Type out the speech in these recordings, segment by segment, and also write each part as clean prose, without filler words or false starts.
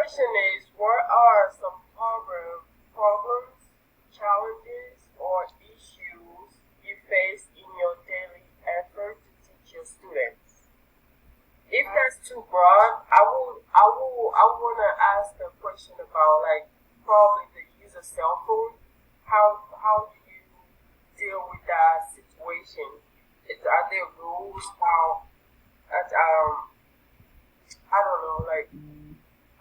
question is, what are some problems, challenges, or issues you face in your daily effort to teach your students? If that's too broad, I wanna ask a question about like probably the use of cell phone. How do you deal with that situation? Are there rules I don't know, like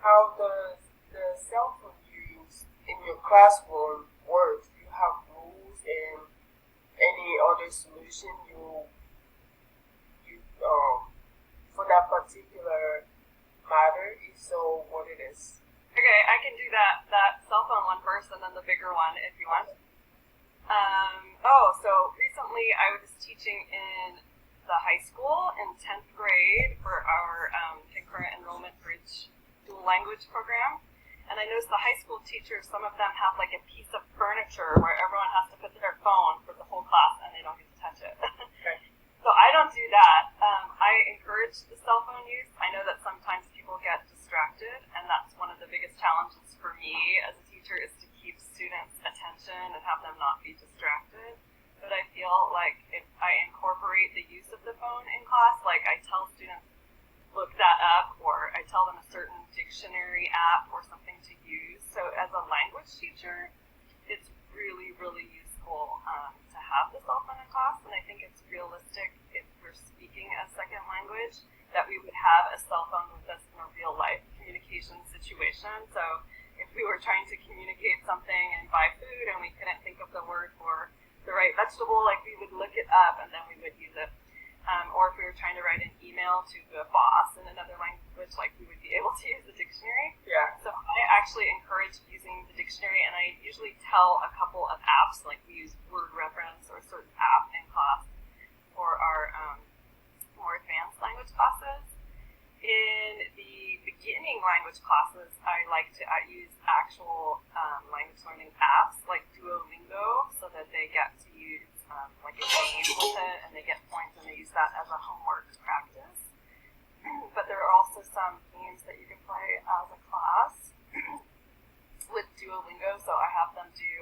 how does the cell phone you use in your classroom works? Do you have rules and any other solution you for that particular matter? If so, what it is? Okay, I can do that cell phone one first and then the bigger one if you want. So recently I was teaching in the high school in 10th grade for our concurrent enrollment bridge dual language program. And I noticed the high school teachers, some of them have like a piece of furniture where everyone has to put their phone for the whole class and they don't get to touch it. Okay. So I don't do that. I encourage the cell phone use. I know that sometimes people get distracted, and that's one of the biggest challenges for me as a teacher is to keep students' attention and have them not be distracted. But I feel like if I incorporate the use of the phone in class, like I tell students, look that up, or I tell them a certain dictionary app or something to use. So as a language teacher, it's really, really useful to have the cell phone in class, and I think it's realistic if we're speaking a second language that we would have a cell phone with us in a real life communication situation. So if we were trying to communicate something and buy food and we couldn't think of the word for the right vegetable, like we would look it up and then we would use it. Or if we were trying to write an email to the boss in another language, like we would be able to use the dictionary. Yeah. So I actually encourage using the dictionary, and I usually tell a couple of apps, like we use word reference or a certain app in class for our more advanced language classes. In the beginning language classes, I like to use actual language learning apps like Duolingo so that they get to use like a game with it and they get points and they use that as a homework practice. But there are also some games that you can play as a class with Duolingo, so I have them do,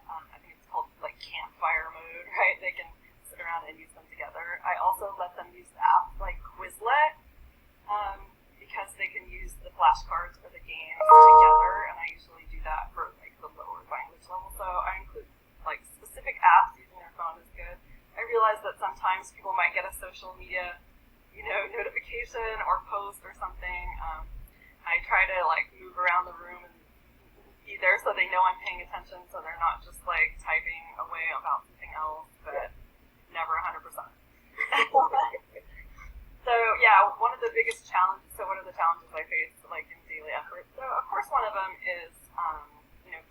I think it's called like campfire mode, right? They can sit around and use them together. I also let them use apps like Quizlet, because they can use the flashcards for the games together, and I usually do that for like the lower language level. So I include like specific apps using their phone is good. I realize that sometimes people might get a social media, notification or post or something. I try to like move around the room and be there so they know I'm paying attention, so they're not just like typing away about something else, but never 100%. So yeah, one of the biggest challenges. So what are the challenges I face like in daily effort? So of course one of them is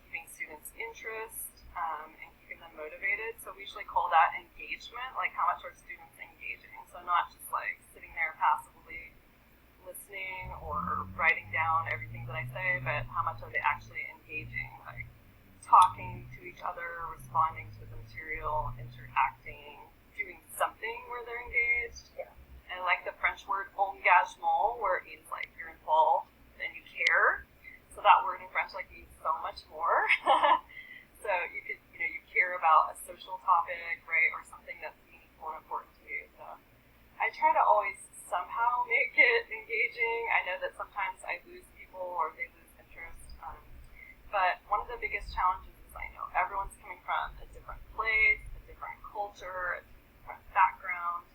keeping students' interest and keeping them motivated. So we usually call that engagement. Like how much are students engaging? So not just like sitting there passively listening or writing down everything that I say, but how much are they actually engaging? Like talking to each other, responding to the material, interacting, doing something where they're engaged. Yeah. I like the French word engagement, where it means like you're involved and you care. So that word in French like means so much more. So you could, you care about a social topic, right, or something that's meaningful and important to you. So I try to always somehow make it engaging. I know that sometimes I lose people or they lose interest. But one of the biggest challenges is I know everyone's coming from a different place, a different culture, a different background.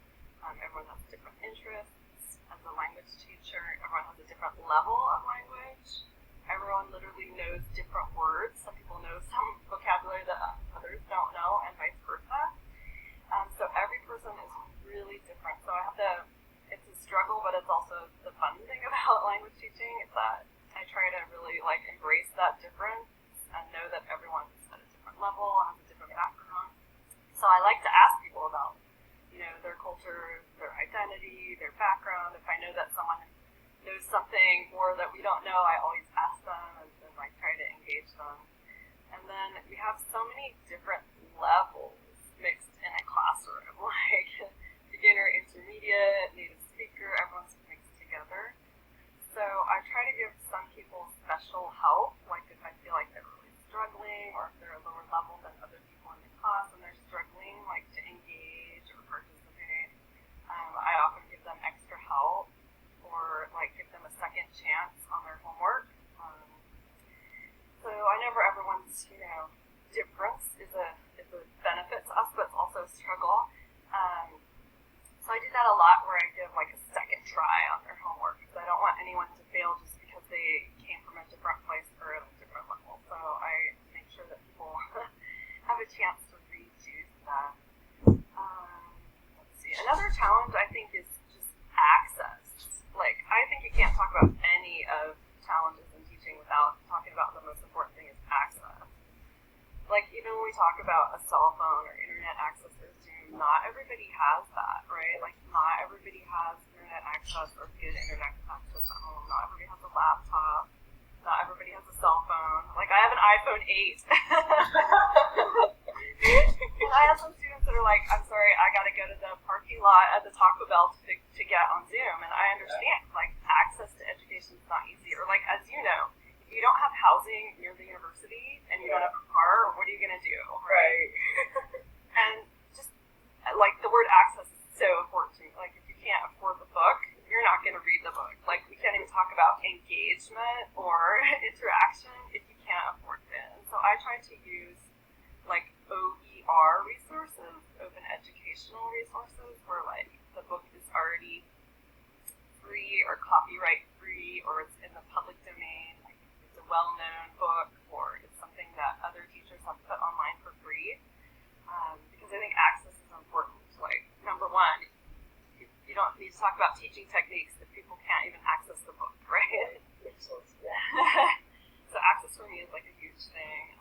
Everyone has different interests. As a language teacher, everyone has a different level of language. Everyone literally knows different words. Some people know some vocabulary that others don't know, and vice versa. So every person is really different. So it's a struggle, but it's also the fun thing about language teaching is that I try to really like embrace that difference and know that everyone's at a different level and has a different background. So I like to ask people about their culture, their identity, their background. If I know that someone knows something more that we don't know, I always ask them and like try to engage them. And then we have so many different levels mixed in a classroom, like beginner, intermediate, native speaker, everyone's mixed together. So I try to give some people even when we talk about a cell phone or internet access or Zoom, not everybody has that, right? Like, not everybody has internet access or good internet access at home. Not everybody has a laptop. Not everybody has a cell phone. Like, I have an iPhone 8. And I have some students that are like, I'm sorry, I got to go to the parking lot at the Taco Bell to get on Zoom. And I understand, like, access to education is not easy. Or, like, as you know, if you don't have housing near the university and you don't have a car, what are you going to do, right? And just, like, the word access is so important to me. Like, if you can't afford the book, you're not going to read the book. Like, we can't even talk about engagement or interaction if you can't afford it. And so I try to use, like, OER resources, open educational resources, where, like, the book is already free or copyright free, or it's in the public domain, like it's a well-known book, or it's something that other teachers have put online for free. Because I think access is important. Like, number one, you don't need to talk about teaching techniques if people can't even access the book, right? So access for me is like a huge thing.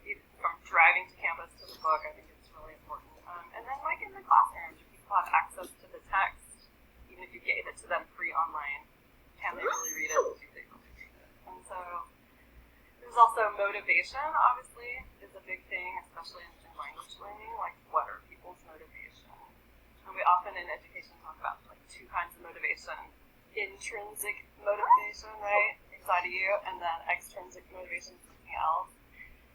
Even from driving to campus to the book, I think it's really important. And then, like, in the classroom, do people have access to the text, even if you gave it to them free online? Can they really read it? Do they really read it? And so there's also motivation, obviously, is a big thing, especially in language learning. Like, what are people's motivation? And we often in education talk about, like, two kinds of motivation. Intrinsic motivation, right, inside of you, and then extrinsic motivation, something else.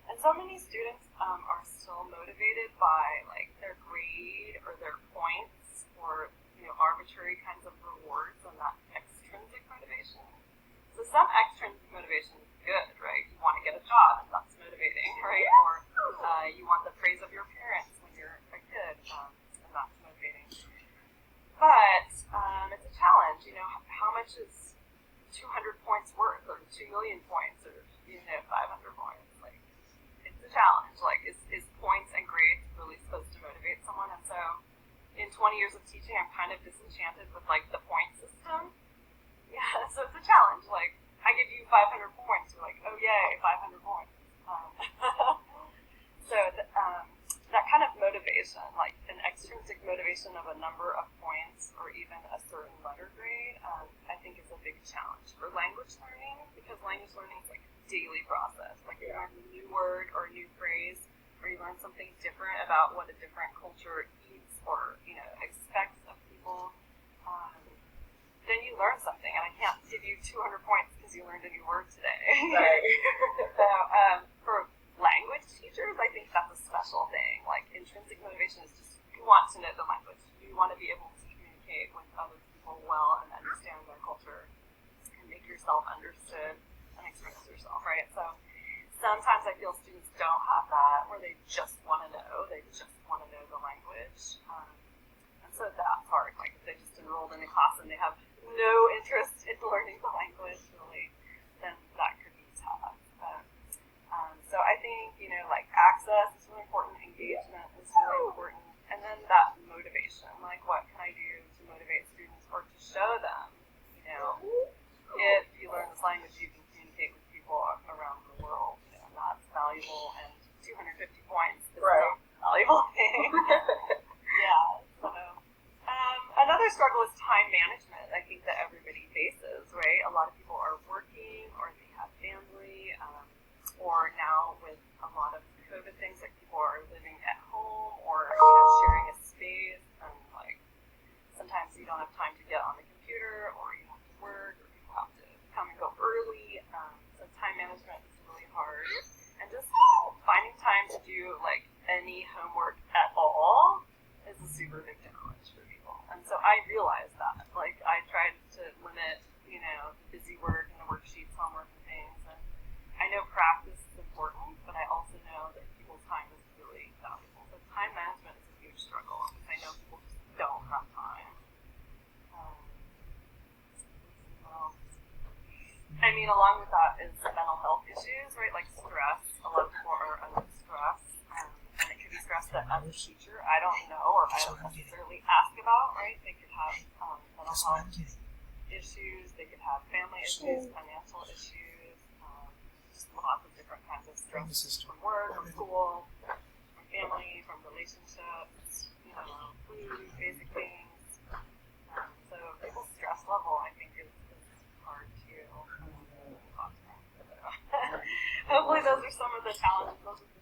And so many students are still motivated by, like, their grade or their points or, you know, arbitrary kinds of rewards and that extrinsic motivation. So some extrinsic motivation is good, right? You want to get a job, and that's motivating, right? Or you want the praise of your parents when you're a kid, and that's motivating. But it's a challenge, you know, how much is 200 points worth, or 2 million points, or, you know, 500 points? Like, it's a challenge. Like, is points and grades really supposed to motivate someone? And so, in 20 years of teaching, I'm kind of disenchanted with, like, the point system. Yeah, so it's a challenge. Like, I give you 500 points, you're like, oh yay, 500 points. So that kind of motivation, like an extrinsic motivation of a number of points or even a certain letter grade, I think is a big challenge for language learning, because language learning is like a daily process. Like, you learn a new word or a new phrase, or you learn something different about what a different culture eats or, you know, expects of people. Then you learn something, and I can't give you 200 points because you learned a new word today. Right. So for language teachers, I think that's a special thing. Like, intrinsic motivation is just, you want to know the language. You want to be able to communicate with other people well and understand their culture and make yourself understood and express yourself, right? So sometimes I feel students don't have that, where they just want to know. They just want to know the language. And so that's hard. Like, if they just enrolled in a class and they have no interest in learning the language, really, then that could be tough. So I think, you know, like, access is really important, engagement is really important, and then that motivation, like, what can I do to motivate students or to show them, you know, if you learn this language, you can communicate with people around the world, you know, and that's valuable, and 250 points is a valuable thing. Yeah, so another struggle is time management. I think that everybody faces, right? A lot of people are working, or they have family, or now with a lot of COVID things, like, people are living at home or, you know, sharing a space, and, like, sometimes you don't have time to get on the computer, or you have to work, or you have to come and go early. So time management is really hard, and just finding time to do, like, any homework at all is a super big challenge for people. And so I realized that. Like, I tried to limit, you know, the busy work and the worksheets, homework, and things. And I know practice is important, but I also know that people's time is really valuable. So time management is a huge struggle, because I know people just don't have time. I mean, along with that is mental health issues, right? Like stress. A lot of people are under stress. And it could be stress that as a teacher I don't know, or I don't necessarily ask about, right? They could have mental health issues, they could have family issues, financial issues, just lots of different kinds of stress from work, from school, from family, from relationships, food, basic things. So people's stress level, I think, is hard to talk about. So, hopefully those are some of the challenges, those are